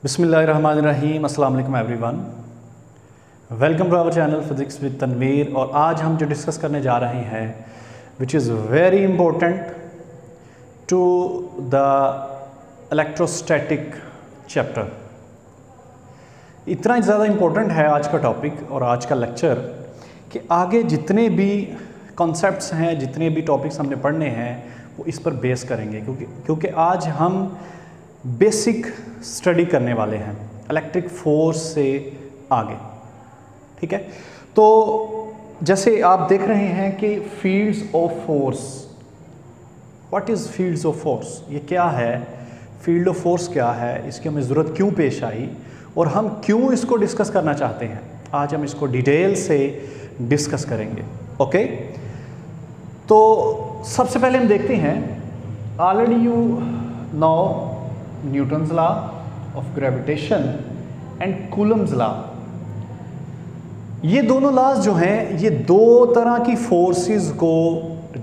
बिस्मिल्लाहिर्रहमानिर्रहीम, अस्सलाम वालेकुम everyone. Welcome to our channel physics with Tanveer. और आज हम जो डिस्कस करने जा रहे हैं which is very important to the electrostatic chapter. इतना ज़्यादा इम्पोर्टेंट है आज का टॉपिक और आज का लेक्चर कि आगे जितने भी कॉन्सेप्ट्स हैं, जितने भी टॉपिक्स हमने पढ़ने हैं वो इस पर बेस करेंगे, क्योंकि आज हम बेसिक स्टडी करने वाले हैं इलेक्ट्रिक फोर्स से आगे। ठीक है, तो जैसे आप देख रहे हैं कि fields of force, what is fields of force, ये क्या है, फील्ड ऑफ फोर्स क्या है, इसकी हमें ज़रूरत क्यों पेश आई और हम क्यों इसको डिस्कस करना चाहते हैं। आज हम इसको डिटेल से डिस्कस करेंगे। ओके, तो सबसे पहले हम देखते हैं, already you know Newton's law of gravitation and Coulomb's law. ये दोनों लॉज जो हैं ये दो तरह की फोर्सेस को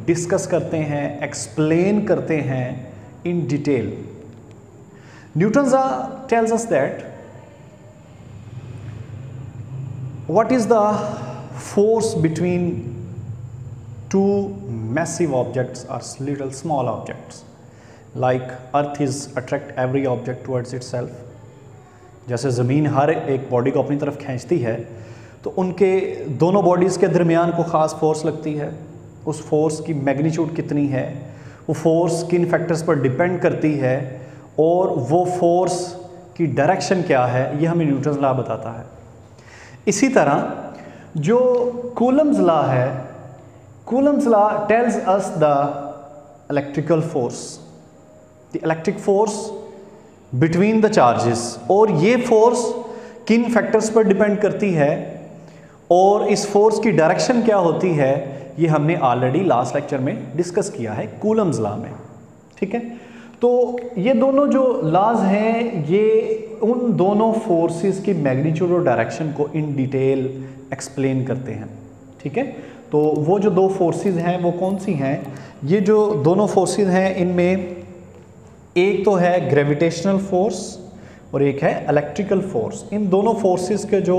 डिस्कस करते हैं, एक्सप्लेन करते हैं in detail. Newton's law tells us that what is the force between two massive objects और little small objects. Like earth is attract every object towards itself. जैसे ज़मीन हर एक बॉडी को अपनी तरफ खींचती है तो उनके दोनों बॉडीज़ के दरमियान को ख़ास फोर्स लगती है। उस फोर्स की मैग्नीट्यूड कितनी है, वो फोर्स किन फैक्टर्स पर डिपेंड करती है और वो फोर्स की डायरेक्शन क्या है, ये हमें न्यूटन्स लॉ बताता है। इसी तरह जो कूलम्स लॉ है, Coulomb's law tells us the electrical force, the electric force between the charges, और ये फोर्स किन फैक्टर्स पर डिपेंड करती है और इस फोर्स की डायरेक्शन क्या होती है, ये हमने ऑलरेडी लास्ट लेक्चर में डिस्कस किया है कूलम्स लॉ में। ठीक है, तो ये दोनों जो लॉज हैं ये उन दोनों फोर्सेस की मैग्नीट्यूड और डायरेक्शन को इन डिटेल एक्सप्लेन करते हैं। ठीक है, तो वो जो दो फोर्सेस हैं वो कौन सी हैं, ये जो दोनों फोर्सेस हैं इनमें एक तो है ग्रेविटेशनल फोर्स और एक है इलेक्ट्रिकल फोर्स। इन दोनों फोर्सेस के जो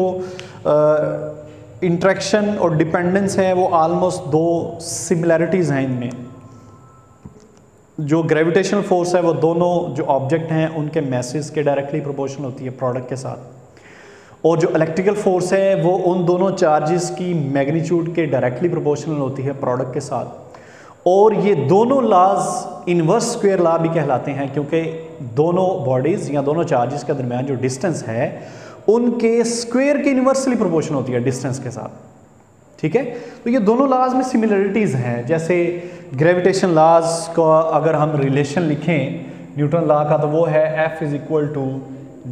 इंट्रैक्शन और डिपेंडेंस है वो ऑलमोस्ट दो सिमिलैरिटीज़ हैं इनमें। जो ग्रेविटेशनल फोर्स है वो दोनों जो ऑब्जेक्ट हैं उनके मैसेज के डायरेक्टली प्रोपोर्शनल होती है प्रोडक्ट के साथ, और जो इलेक्ट्रिकल फोर्स है वो उन दोनों चार्जेस की मैग्नीट्यूड के डायरेक्टली प्रोपोर्शनल होती है प्रोडक्ट के साथ। और ये दोनों लॉज इनवर्स स्क्वायर लॉ भी कहलाते हैं, क्योंकि दोनों बॉडीज़ या दोनों चार्जेस के दरमियान जो डिस्टेंस है उनके स्क्वायर की इनवर्सली प्रोपोर्शन होती है डिस्टेंस के साथ। ठीक है, तो ये दोनों लॉज में सिमिलरिटीज़ हैं। जैसे ग्रेविटेशन लॉज का अगर हम रिलेशन लिखें न्यूटन लॉ का, तो वो है F is equal to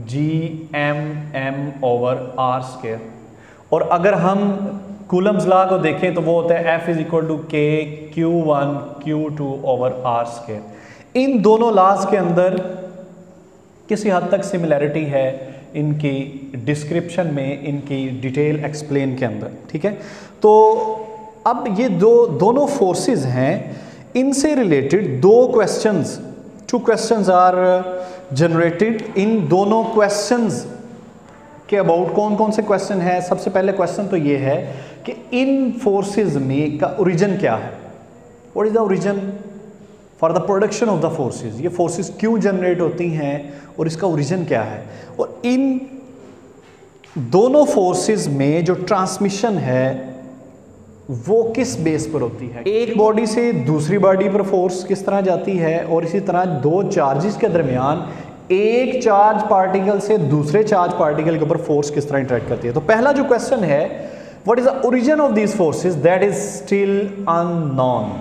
Gm over R square. और अगर हम कूलम्स लॉ को देखें तो वो होता है F is equal to K Q1 Q2 over R square. इन दोनों लॉज के अंदर किसी हद तक सिमिलैरिटी है इनकी डिस्क्रिप्शन में, इनकी डिटेल एक्सप्लेन के अंदर। ठीक है, तो अब ये दोनों फोर्सेस हैं, इनसे रिलेटेड दो questions, two questions are generated. इन दोनों क्वेश्चंस के अबाउट कौन कौन से क्वेश्चन है। सबसे पहले क्वेश्चन तो ये है कि इन फोर्सेस में का ओरिजिन क्या है, what is the origin for the production of the forces. ये फोर्सेस क्यों जनरेट होती हैं और इसका ओरिजिन क्या है, और इन दोनों फोर्सेस में जो ट्रांसमिशन है वो किस बेस पर होती है। एक बॉडी से दूसरी बॉडी पर फोर्स किस तरह जाती है, और इसी तरह दो चार्जेस के दरमियान एक चार्ज पार्टिकल से दूसरे चार्ज पार्टिकल के ऊपर फोर्स किस तरह इंटरेक्ट करती है। तो पहला जो क्वेश्चन है, what is the origin of these forces, that is still unknown.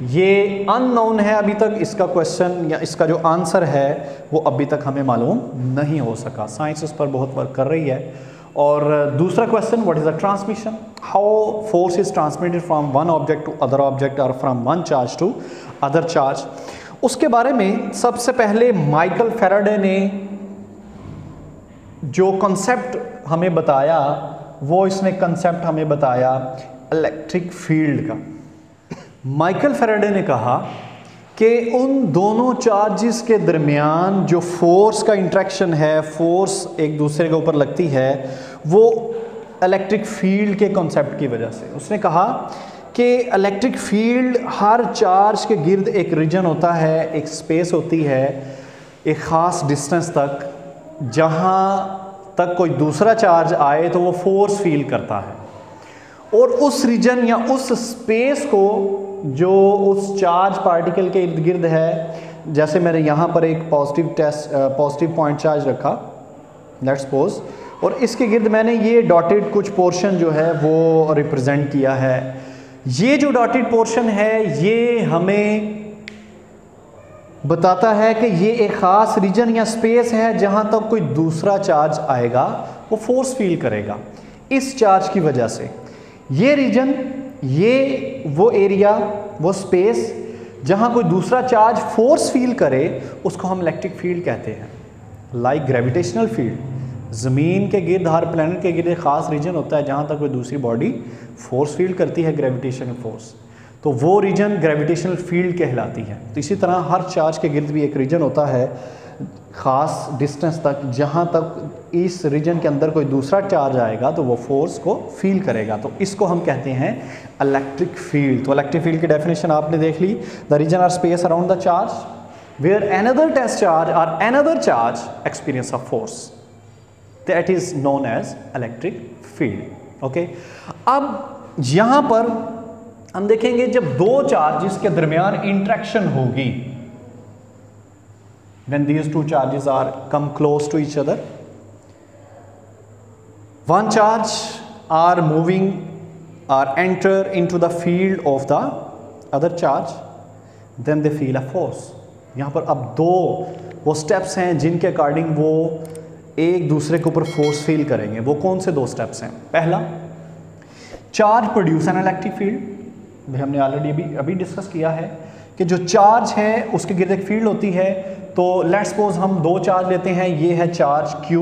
ये अननोन है अभी तक, इसका क्वेश्चन या इसका जो आंसर है वो अभी तक हमें मालूम नहीं हो सका। साइंस इस पर बहुत वर्क कर रही है। और दूसरा question, what is the transmission, how force is transmitted from one object to other object और from one charge to other charge. उसके बारे में सबसे पहले माइकल फैराडे ने जो कॉन्सेप्ट हमें बताया, वो इसने कॉन्सेप्ट हमें बताया इलेक्ट्रिक फील्ड का। माइकल फैराडे ने कहा कि उन दोनों चार्जेस के दरमियान जो फोर्स का इंट्रैक्शन है, फोर्स एक दूसरे के ऊपर लगती है, वो इलेक्ट्रिक फील्ड के कॉन्सेप्ट की वजह से। उसने कहा कि इलेक्ट्रिक फील्ड हर चार्ज के गिर्द एक रीजन होता है, एक स्पेस होती है, एक ख़ास डिस्टेंस तक, जहाँ तक कोई दूसरा चार्ज आए तो वो फोर्स फील करता है। और उस रीजन या उस स्पेस को जो उस चार्ज पार्टिकल के इर्द गिर्द है, जैसे मैंने यहाँ पर एक पॉजिटिव पॉइंट चार्ज रखा, लेट्स सपोज, और इसके गिर्द मैंने ये डॉटेड कुछ पोर्शन जो है वो रिप्रेजेंट किया है। ये जो डॉटेड पोर्शन है ये हमें बताता है कि ये एक ख़ास रीजन या स्पेस है जहाँ तक कोई दूसरा चार्ज आएगा वो फोर्स फील करेगा इस चार्ज की वजह से। ये रीजन, ये वो एरिया, वो स्पेस जहाँ कोई दूसरा चार्ज फोर्स फील करे, उसको हम इलेक्ट्रिक फील्ड कहते हैं। लाइक ग्रेविटेशनल फील्ड, ज़मीन के गिर्द, हर प्लैनेट के गिर्द एक ख़ास रीजन होता है जहाँ तक कोई दूसरी बॉडी फोर्स फील करती है, ग्रेविटेशनल फोर्स, तो वो रीजन ग्रेविटेशनल फील्ड कहलाती है। तो इसी तरह हर चार्ज के गिर्द भी एक रीजन होता है ख़ास डिस्टेंस तक, जहाँ तक इस रीजन के अंदर कोई दूसरा चार्ज आएगा तो वो फोर्स को फील करेगा। तो इसको हम कहते हैं इलेक्ट्रिक फील्ड। तो इलेक्ट्रिक फील्ड की डेफिनेशन आपने देख ली, the region or space around the charge where another test charge और another charge experience of force, that is known as electric field. Okay, अब यहाँ पर हम देखेंगे जब दो चार्जेस के दरमियान इंट्रैक्शन होगी, when these two charges are come close to each other, one charge are moving or enter into the field of the other charge, then they feel a force। यहाँ पर अब दो वो स्टेप्स हैं जिनके अकॉर्डिंग वो एक दूसरे के ऊपर फोर्स फील करेंगे। वो कौन से दो स्टेप्स हैं? पहला, charge produce an electric field, हमने ऑलरेडी अभी डिस्कस किया है कि जो चार्ज है उसके गिर्द एक फील्ड होती है। तो लेट्स सपोज हम दो चार्ज लेते हैं, ये है चार्ज Q,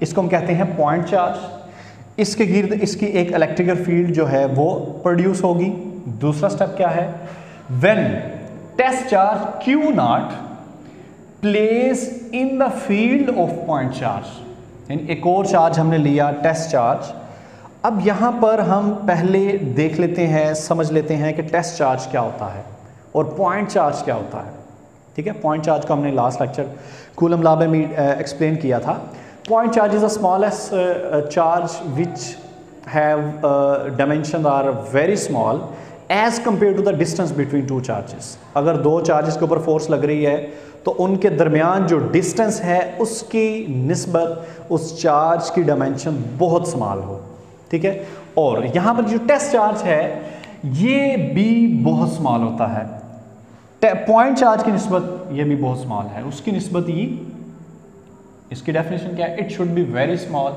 इसको हम कहते हैं पॉइंट चार्ज, इसके गिर्द इसकी एक इलेक्ट्रिकल फील्ड जो है वो प्रोड्यूस होगी। दूसरा स्टेप क्या है? When test charge Q naught place in the field of point charge, यानी एक और चार्ज हमने लिया टेस्ट चार्ज। अब यहाँ पर हम पहले देख लेते हैं, समझ लेते हैं कि टेस्ट चार्ज क्या होता है और पॉइंट चार्ज क्या होता है। ठीक है, पॉइंट चार्ज को हमने लास्ट लेक्चर कूलम लॉ में एक्सप्लेन किया था। Point charge is the smallest charge which have dimension are very small as compare to the distance between two charges. अगर दो चार्जेस के ऊपर फोर्स लग रही है तो उनके दरमियान जो डिस्टेंस है उसकी निस्बत उस चार्ज की डायमेंशन बहुत स्मॉल हो। ठीक है, और यहाँ पर जो टेस्ट चार्ज है ये भी बहुत स्मॉल होता है। पॉइंट चार्ज की निस्बत ये भी बहुत स्मॉल है, उसकी निस्बत ये, इसकी डेफिनेशन क्या है? It should be very small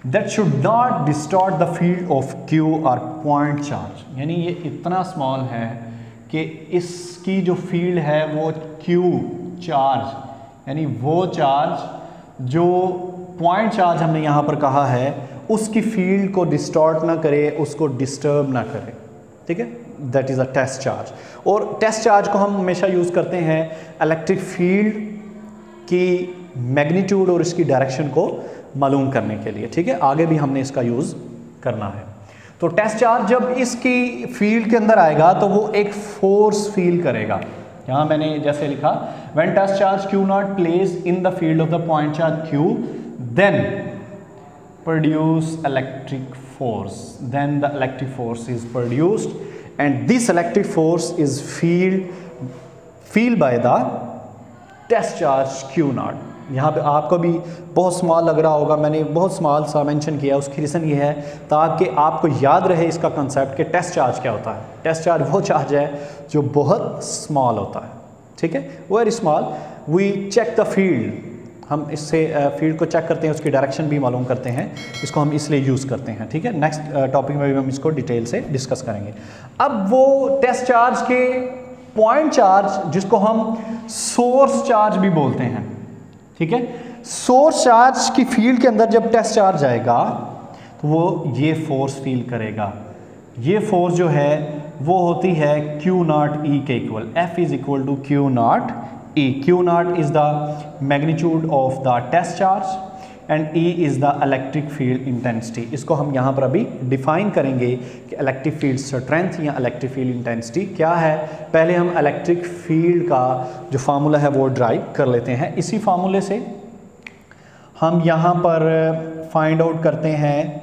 that should not distort the field of Q और पॉइंट चार्ज। यानी ये इतना स्मॉल है कि इसकी जो फील्ड है वो Q चार्ज, यानी वो चार्ज जो पॉइंट चार्ज हमने यहाँ पर कहा है उसकी फील्ड को डिस्टॉर्ट ना करे, उसको डिस्टर्ब ना करे। ठीक है, that is a test charge. और टेस्ट चार्ज को हम हमेशा यूज़ करते हैं इलेक्ट्रिक फील्ड की मैग्नीट्यूड और इसकी डायरेक्शन को मालूम करने के लिए। ठीक है, आगे भी हमने इसका यूज़ करना है। तो टेस्ट चार्ज जब इसकी फील्ड के अंदर आएगा तो वो एक फोर्स फील करेगा। यहाँ मैंने जैसे लिखा, when test charge Q naught place in the field of the point charge Q, then produce electric force, then the electric force is produced and this electric force is feel by the test charge Q naught। यहाँ पे आपको भी बहुत small लग रहा होगा, मैंने बहुत स्मॉल सा मेंशन किया, उसकी रीज़न ये है ताकि आपको याद रहे इसका कंसेप्ट कि टेस्ट चार्ज क्या होता है। टेस्ट चार्ज वो चार्ज है जो बहुत स्मॉल होता है। ठीक है, very small. We check the field, हम इससे फील्ड को चेक करते हैं, उसकी डायरेक्शन भी मालूम करते हैं, इसको हम इसलिए यूज़ करते हैं। ठीक है, नेक्स्ट टॉपिक में भी हम इसको डिटेल से डिस्कस करेंगे। अब वो टेस्ट चार्ज के पॉइंट चार्ज जिसको हम सोर्स चार्ज भी बोलते हैं। ठीक है, सोर्स चार्ज की फील्ड के अंदर जब टेस्ट चार्ज आएगा तो वो ये फोर्स फील करेगा। ये फोर्स जो है वो होती है Q नॉट E के equal. F is equal to Q naught E। Q naught is the magnitude of the test charge and E is the electric field intensity. इसको हम यहाँ पर अभी डिफाइन करेंगे कि इलेक्ट्रिक फील्ड स्ट्रेंथ या electric field intensity क्या है। पहले हम इलेक्ट्रिक फील्ड का जो फार्मूला है वो ड्राइव कर लेते हैं। इसी फार्मूले से हम यहाँ पर फाइंड आउट करते हैं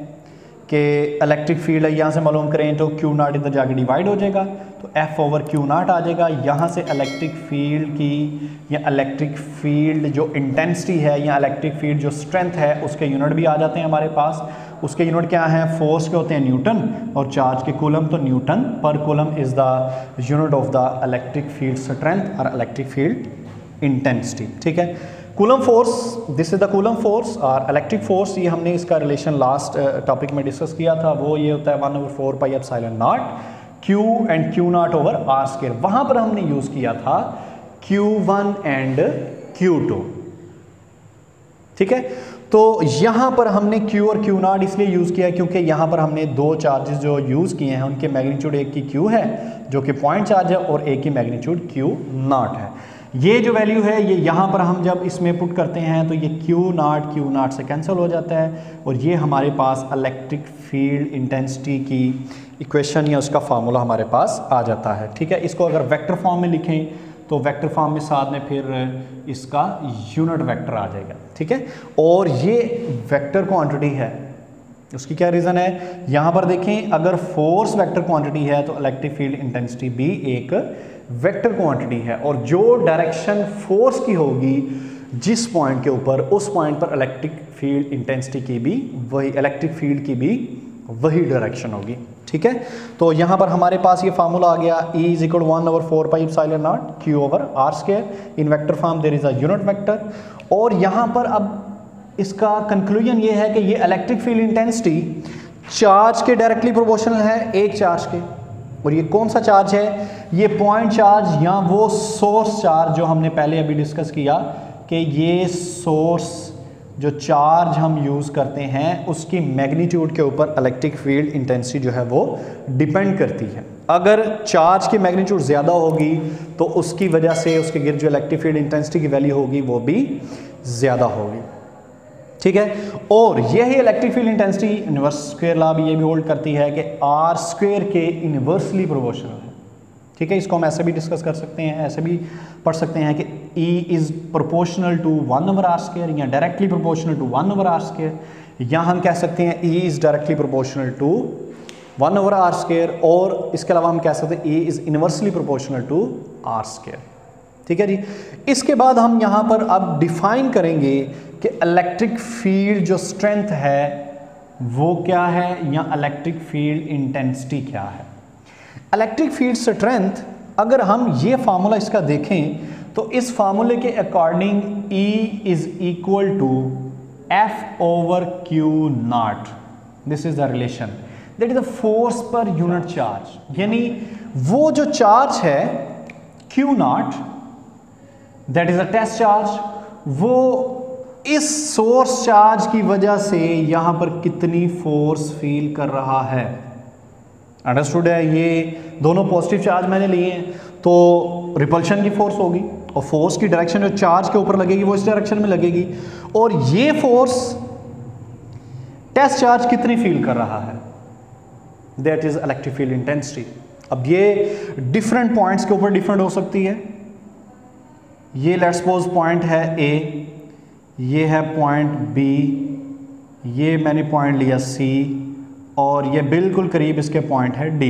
कि इलेक्ट्रिक फील्ड है, यहाँ से मालूम करें तो Q नॉट इधर जाके डिवाइड हो जाएगा तो F ओवर Q नॉट आ जाएगा। यहाँ से इलेक्ट्रिक फील्ड की या इलेक्ट्रिक फील्ड जो इंटेंसिटी है या इलेक्ट्रिक फील्ड जो स्ट्रेंथ है उसके यूनिट भी आ जाते हैं हमारे पास। उसके यूनिट क्या हैं, फोर्स के होते हैं न्यूटन और चार्ज के कूलम, तो न्यूटन पर coulomb is the unit of the electric field strength और इलेक्ट्रिक फील्ड इंटेंसिटी। ठीक है, coulomb force, this is the coulomb force और इलेक्ट्रिक फोर्स, ये हमने इसका रिलेशन लास्ट टॉपिक में डिस्कस किया था, वो ये होता है 1/4 pi epsilon naught Q and Q not over R square. वहां पर हमने यूज किया था Q1 एंड Q2। ठीक है, तो यहां पर हमने Q और Q नॉट इसलिए यूज किया क्योंकि यहां पर हमने दो चार्जेस जो यूज किए हैं उनके मैग्नीट्यूड, एक की Q है जो कि पॉइंट चार्ज है और एक की मैग्नीट्यूड Q नॉट है। ये जो वैल्यू है ये यहाँ पर हम जब इसमें पुट करते हैं तो ये Q नॉट से कैंसिल हो जाता है और ये हमारे पास इलेक्ट्रिक फील्ड इंटेंसिटी की इक्वेशन या उसका फार्मूला हमारे पास आ जाता है। ठीक है, इसको अगर वेक्टर फॉर्म में लिखें तो वेक्टर फॉर्म में साथ में फिर इसका यूनिट वेक्टर आ जाएगा। ठीक है, और ये वेक्टर क्वांटिटी है, उसकी क्या रीज़न है, यहाँ पर देखें अगर फोर्स वेक्टर क्वांटिटी है तो इलेक्ट्रिक फील्ड इंटेंसिटी भी एक वेक्टर क्वांटिटी है और जो डायरेक्शन फोर्स की होगी जिस पॉइंट के ऊपर, उस पॉइंट पर इलेक्ट्रिक फील्ड इंटेंसिटी की भी वही, इलेक्ट्रिक फील्ड की भी वही डायरेक्शन होगी। ठीक है, तो यहाँ पर हमारे पास ये फार्मूला आ गया, E is equal 1/4 pi epsilon naught Q over R square. In vector form there is a unit vector. और यहाँ पर अब इसका कंक्लूजन ये है कि ये इलेक्ट्रिक फील्ड इंटेंसिटी चार्ज के डायरेक्टली प्रोपोर्शनल है, एक चार्ज के। और ये कौन सा चार्ज है, ये पॉइंट चार्ज या वो सोर्स चार्ज जो हमने पहले अभी डिस्कस किया कि ये सोर्स जो चार्ज हम यूज़ करते हैं उसकी मैग्नीट्यूड के ऊपर इलेक्ट्रिक फील्ड इंटेंसिटी जो है वो डिपेंड करती है। अगर चार्ज की मैग्नीट्यूड ज़्यादा होगी तो उसकी वजह से उसके गिर्द जो इलेक्ट्रिक फील्ड इंटेंसिटी की वैल्यू होगी वो भी ज़्यादा होगी। ठीक है, और यही electric field intensity inverse square law भी ये भी होल्ड करती है कि R स्क्वायर के इनवर्सली प्रोपोर्शनल है। ठीक है, इसको हम ऐसे भी डिस्कस कर सकते हैं, ऐसे भी पढ़ सकते हैं कि E is proportional to 1/R square या directly proportional to 1/R square, या हम कह सकते हैं E is directly proportional to 1/R square, और इसके अलावा हम कह सकते हैं E is inversely proportional to R square. ठीक है जी, इसके बाद हम यहाँ पर अब डिफाइन करेंगे कि इलेक्ट्रिक फील्ड जो स्ट्रेंथ है वो क्या है या इलेक्ट्रिक फील्ड इंटेंसिटी क्या है। इलेक्ट्रिक फील्ड स्ट्रेंथ, अगर हम ये फार्मूला इसका देखें तो इस फार्मूले के according E is equal to F over Q naught. This is the relation, that is the force per unit charge, यानी वो जो चार्ज है Q naught that is a test charge, वो इस सोर्स चार्ज की वजह से यहां पर कितनी फोर्स फील कर रहा है। अंडरस्टूड है, ये दोनों पॉजिटिव चार्ज मैंने लिए हैं तो रिपल्शन की फोर्स होगी और फोर्स की डायरेक्शन जो चार्ज के ऊपर लगेगी वो इस डायरेक्शन में लगेगी, और ये फोर्स टेस्ट चार्ज कितनी फील कर रहा है, that is electric field intensity. अब ये डिफरेंट पॉइंट्स के ऊपर डिफरेंट हो सकती है। ये लेट्स सपोज पॉइंट है A, ये है पॉइंट B, ये मैंने पॉइंट लिया C, और ये बिल्कुल करीब इसके पॉइंट है D।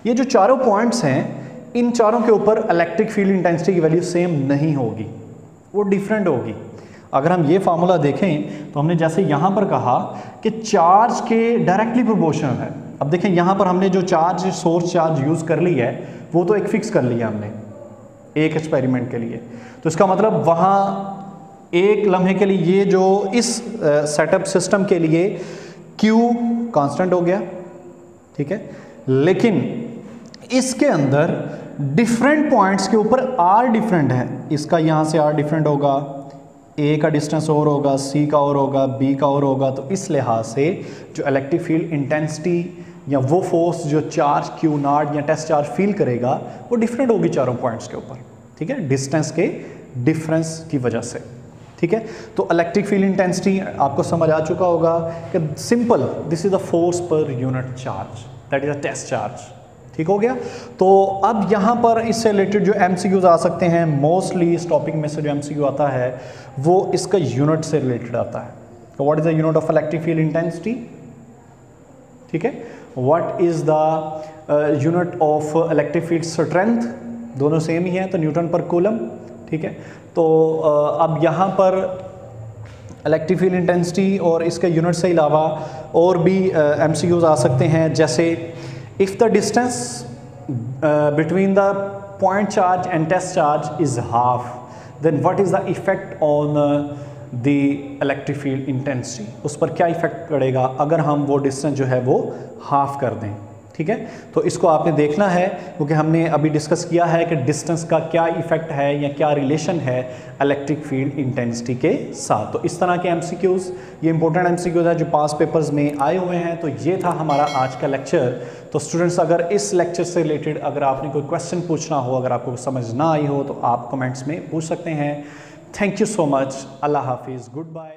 ये जो चारों पॉइंट्स हैं इन चारों के ऊपर इलेक्ट्रिक फील्ड इंटेंसिटी की वैल्यू सेम नहीं होगी, वो डिफरेंट होगी। अगर हम ये फार्मूला देखें तो हमने जैसे यहाँ पर कहा कि चार्ज के डायरेक्टली प्रोपोर्शनल है। अब देखें यहाँ पर हमने जो चार्ज सोर्स चार्ज यूज़ कर ली है वो तो एक फिक्स कर लिया हमने एक एक्सपेरिमेंट के लिए, तो इसका मतलब वहाँ एक लम्हे के लिए ये जो इस सेटअप सिस्टम के लिए Q कांस्टेंट हो गया। ठीक है, लेकिन इसके अंदर डिफरेंट पॉइंट्स के ऊपर R डिफरेंट है, इसका यहाँ से R डिफरेंट होगा, A का डिस्टेंस और होगा, C का और होगा, B का और होगा, तो इस लिहाज से जो इलेक्ट्रिक फील्ड इंटेंसिटी या वो फोर्स जो चार्ज क्यू नॉट या टेस्ट चार्ज फील करेगा वो डिफरेंट होगी चारों पॉइंट्स के ऊपर, ठीक है, डिस्टेंस के डिफरेंस की वजह से, ठीक है। तो इलेक्ट्रिक फील्ड इंटेंसिटी आपको समझ आ चुका होगा कि simple this is the force per unit charge, that is a test charge, ठीक हो गया। तो अब यहाँ पर इससे रिलेटेड जो एमसीक्यूज आ सकते हैं, मोस्टली इस टॉपिक में से जो एमसीक्यू आता है वो इसका यूनिट से रिलेटेड आता है। तो what is the unit of electric field intensity, ठीक है, what is the unit of electric field strength, दोनों सेम ही है तो न्यूटन पर कूलम, ठीक है। तो अब यहाँ पर इलेक्ट्रिक फील्ड इंटेंसिटी और इसके यूनिट से अलावा और भी एमसीक्यूज आ सकते हैं, जैसे if the distance between the point charge and test charge is half, then what is the effect on the electric field intensity, उस पर क्या इफेक्ट पड़ेगा अगर हम वो डिस्टेंस जो है वो हाफ कर दें, ठीक है। तो इसको आपने देखना है क्योंकि हमने अभी डिस्कस किया है कि डिस्टेंस का क्या इफेक्ट है या क्या रिलेशन है इलेक्ट्रिक फील्ड इंटेंसिटी के साथ। तो इस तरह के एमसीक्यूज, ये इंपॉर्टेंट एमसीक्यूज है जो पास पेपर्स में आए हुए हैं। तो ये था हमारा आज का लेक्चर। तो स्टूडेंट्स, अगर इस लेक्चर से रिलेटेड अगर आपने कोई क्वेश्चन पूछना हो, अगर आपको समझ ना आई हो तो आप कमेंट्स में पूछ सकते हैं। थैंक यू सो मच, अल्लाह हाफिज़, गुड बाय।